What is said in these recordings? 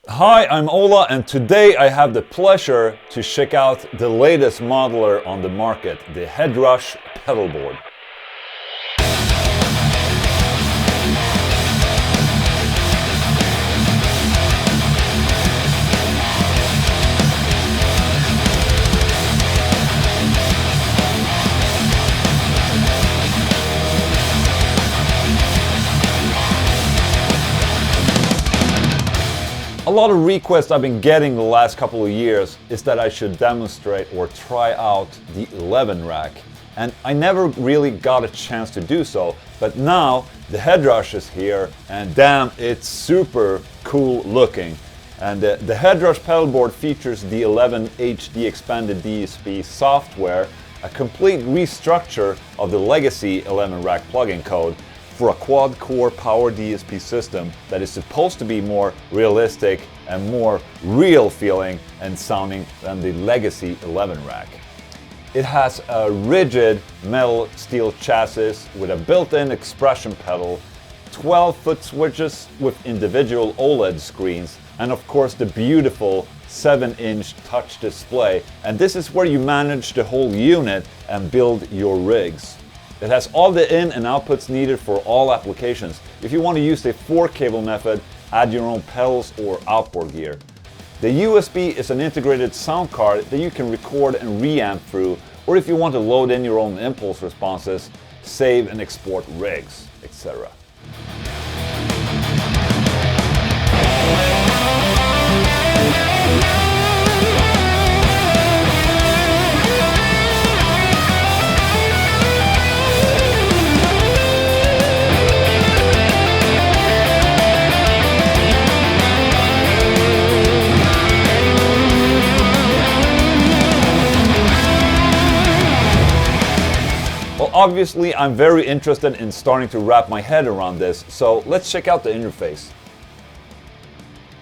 Hi, I'm Ola, and today I have the pleasure to check out the latest modeler on the market, the Headrush Pedalboard. A lot of requests I've been getting the last couple of years is that I should demonstrate or try out the 11 rack. And I never really got a chance to do so, but now the Headrush is here and damn, it's super cool looking. And the Headrush Pedalboard features the 11 HD expanded DSP software, a complete restructure of the legacy 11 rack plugin code, for a quad-core power DSP system that is supposed to be more realistic and more real feeling and sounding than the legacy 11 rack. It has a rigid metal steel chassis with a built-in expression pedal, 12-foot switches with individual OLED screens, and of course the beautiful 7-inch touch display. And this is where you manage the whole unit and build your rigs. It has all the in and outputs needed for all applications. If you want to use the 4-cable method, add your own pedals or outboard gear. The USB is an integrated sound card that you can record and reamp through, or if you want to load in your own impulse responses, save and export rigs, etc. Obviously, I'm very interested in starting to wrap my head around this, so let's check out the interface.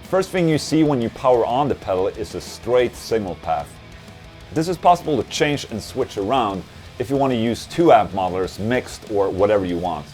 First thing you see when you power on the pedal is a straight signal path. This is possible to change and switch around if you want to use 2 amp modelers mixed or whatever you want.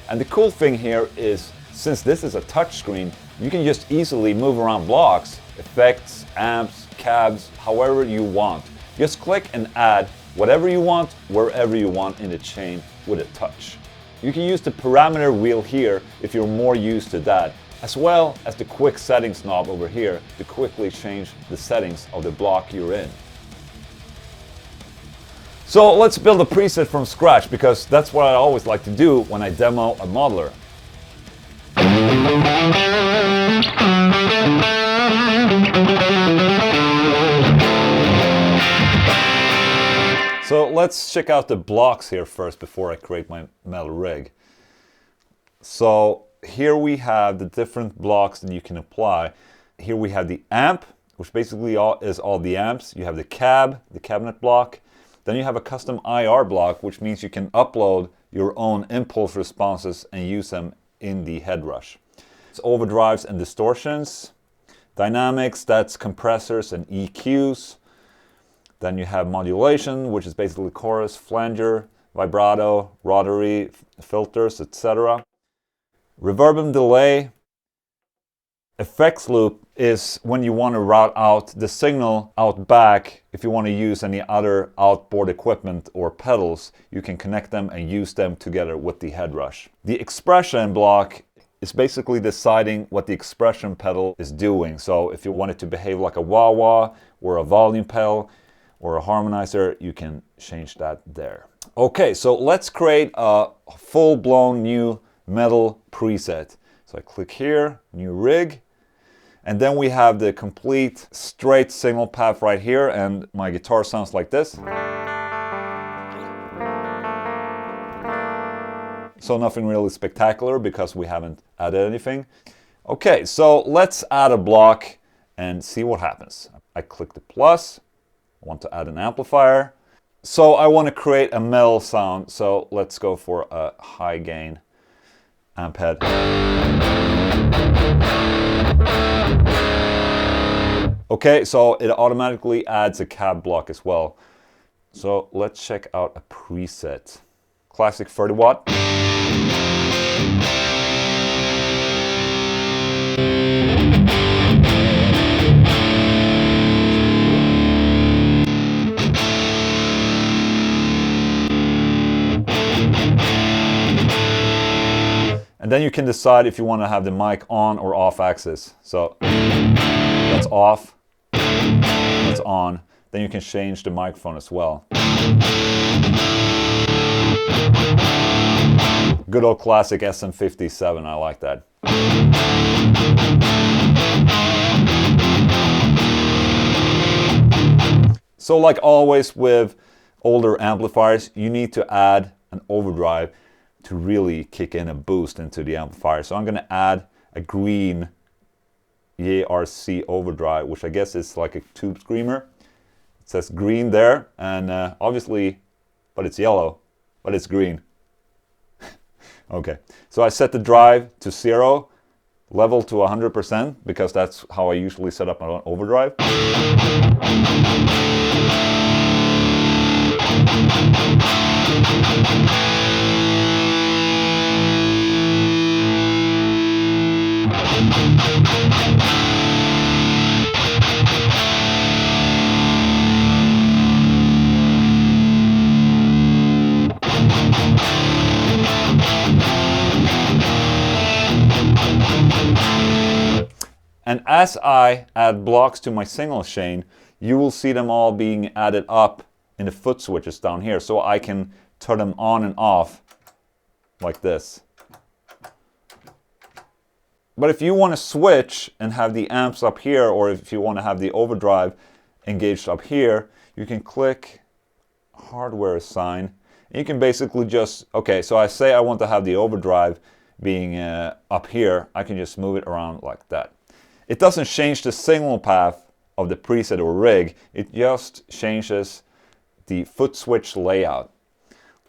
And the cool thing here is, since this is a touchscreen, you can just easily move around blocks, effects, amps, cabs, however you want. Just click and add whatever you want, wherever you want in the chain with a touch. You can use the parameter wheel here if you're more used to that, as well as the quick settings knob over here to quickly change the settings of the block you're in. So let's build a preset from scratch, because that's what I always like to do when I demo a modeler. So let's check out the blocks here first before I create my metal rig. So here we have the different blocks that you can apply. Here we have the amp, which basically is all the amps. You have the cab, the cabinet block. Then you have a custom IR block, which means you can upload your own impulse responses and use them in the Headrush. It's overdrives and distortions. Dynamics, that's compressors and EQs. Then you have modulation, which is basically chorus, flanger, vibrato, rotary, filters, etc. Reverb and delay. Effects loop is when you want to route out the signal out back. If you want to use any other outboard equipment or pedals, you can connect them and use them together with the Headrush. The expression block is basically deciding what the expression pedal is doing. So if you want it to behave like a wah-wah or a volume pedal, or a harmonizer, you can change that there. Okay, so let's create a full-blown new metal preset. So I click here, new rig, and then we have the complete straight signal path right here, and my guitar sounds like this. So nothing really spectacular because we haven't added anything. Okay, so let's add a block and see what happens. I click the plus. I want to add an amplifier. So I want to create a metal sound, so let's go for a high gain amp head. Okay, so it automatically adds a cab block as well. So let's check out a preset. Classic 30 watt. then you can decide if you want to have the mic on or off axis. So that's off, that's on. Then you can change the microphone as well. Good old classic SM57, I like that. So like always with older amplifiers, you need to add an overdrive to really kick in a boost into the amplifier. So I'm going to add a green YRC overdrive, which I guess is like a tube screamer. It says green there, and obviously, but it's yellow, but it's green. Okay, so I set the drive to 0, level to 100%, because that's how I usually set up my overdrive. And as I add blocks to my signal chain, you will see them all being added up in the foot switches down here. So I can turn them on and off like this. But if you want to switch and have the amps up here, or if you want to have the overdrive engaged up here, you can click hardware assign. And you can basically just, okay, so I say I want to have the overdrive being up here. I can just move it around like that. It doesn't change the signal path of the preset or rig. It just changes the foot switch layout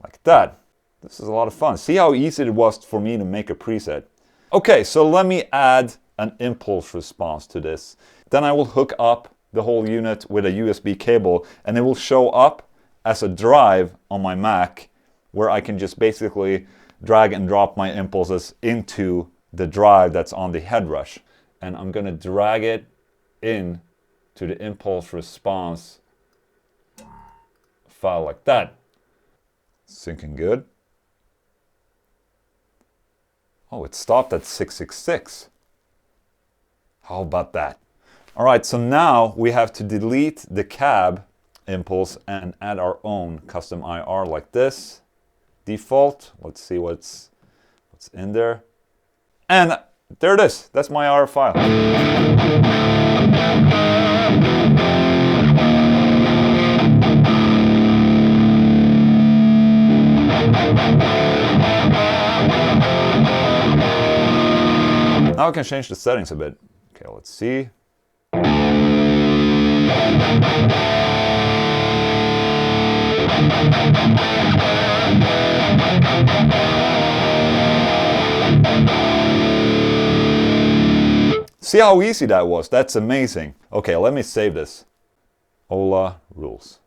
like that. This is a lot of fun. See how easy it was for me to make a preset. Okay, so let me add an impulse response to this. Then I will hook up the whole unit with a USB cable, and it will show up as a drive on my Mac, where I can just basically drag and drop my impulses into the drive that's on the Headrush. And I'm going to drag it in to the impulse response file like that. Syncing good. Oh, it stopped at 666. How about that? All right, so now we have to delete the cab impulse and add our own custom IR like this. Default. Let's see what's in there. And there it is. That's my IR file. Now I can change the settings a bit. Okay, let's see. See how easy that was? That's amazing. Okay, let me save this. Ola rules.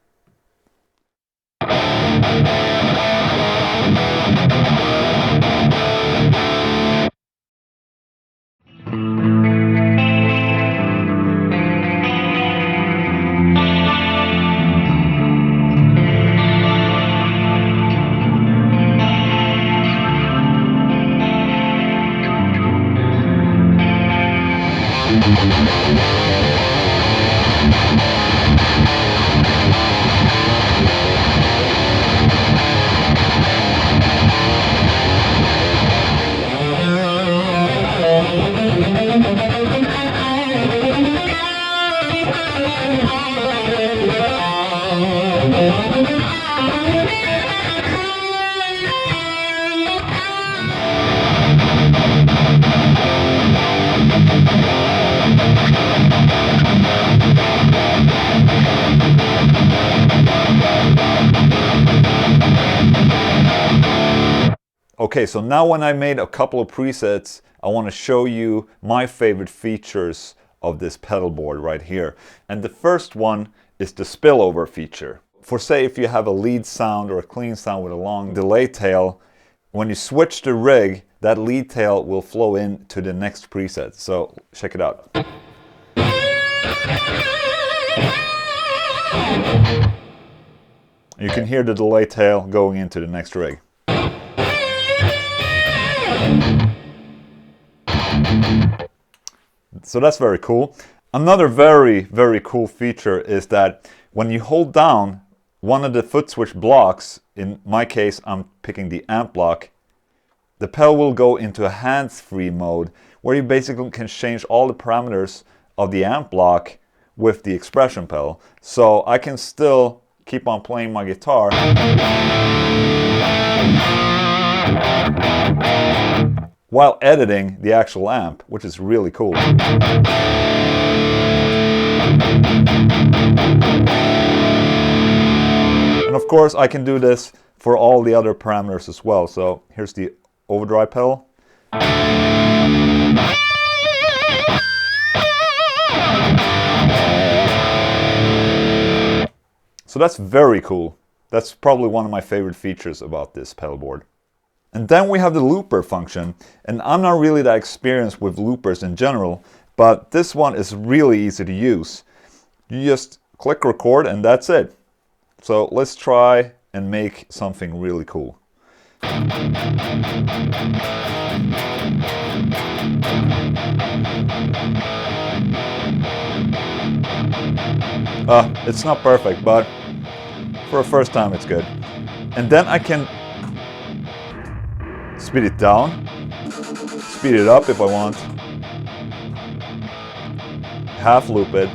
Okay, so now when I made a couple of presets, I want to show you my favorite features of this pedal board right here. And the first one is the spillover feature. For say if you have a lead sound or a clean sound with a long delay tail, when you switch the rig, that lead tail will flow into the next preset. So check it out. You can hear the delay tail going into the next rig. So that's very cool. Another very, very cool feature is that when you hold down one of the foot switch blocks, in my case I'm picking the amp block, the pedal will go into a hands-free mode where you basically can change all the parameters of the amp block with the expression pedal. So I can still keep on playing my guitar while editing the actual amp, which is really cool. And of course I can do this for all the other parameters as well. So here's the overdrive pedal. So that's very cool. That's probably one of my favorite features about this pedalboard. And then we have the looper function, and I'm not really that experienced with loopers in general, but this one is really easy to use. You just click record and that's it. So let's try and make something really cool. It's not perfect, but for a first time it's good. And then I can speed it down, speed it up if I want, half loop it,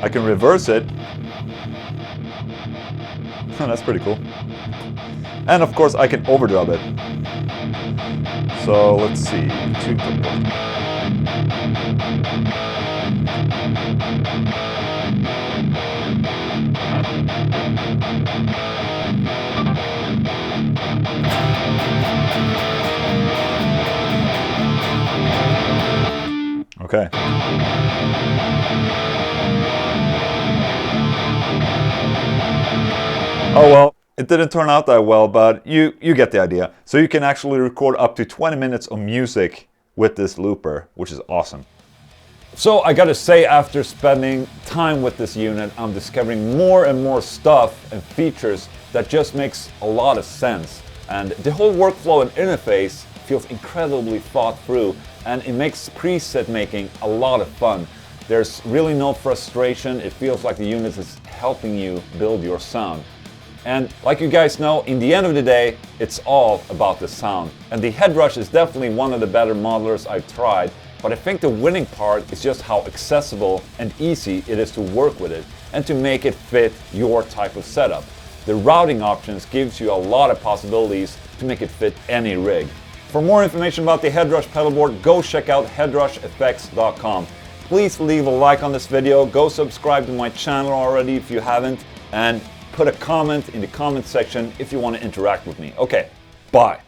I can reverse it, that's pretty cool, and of course I can overdub it. So let's see, okay. Oh well, it didn't turn out that well, but you get the idea. So you can actually record up to 20 minutes of music with this looper, which is awesome. So I gotta say, after spending time with this unit, I'm discovering more and more stuff and features that just makes a lot of sense. And the whole workflow and interface feels incredibly thought through, and it makes preset making a lot of fun. There's really no frustration. It feels like the unit is helping you build your sound. And like you guys know, in the end of the day, it's all about the sound. And the Headrush is definitely one of the better modelers I've tried, but I think the winning part is just how accessible and easy it is to work with it and to make it fit your type of setup. The routing options gives you a lot of possibilities to make it fit any rig. For more information about the Headrush pedalboard, go check out headrusheffects.com. Please leave a like on this video, go subscribe to my channel already if you haven't, and put a comment in the comment section if you want to interact with me. Okay, bye.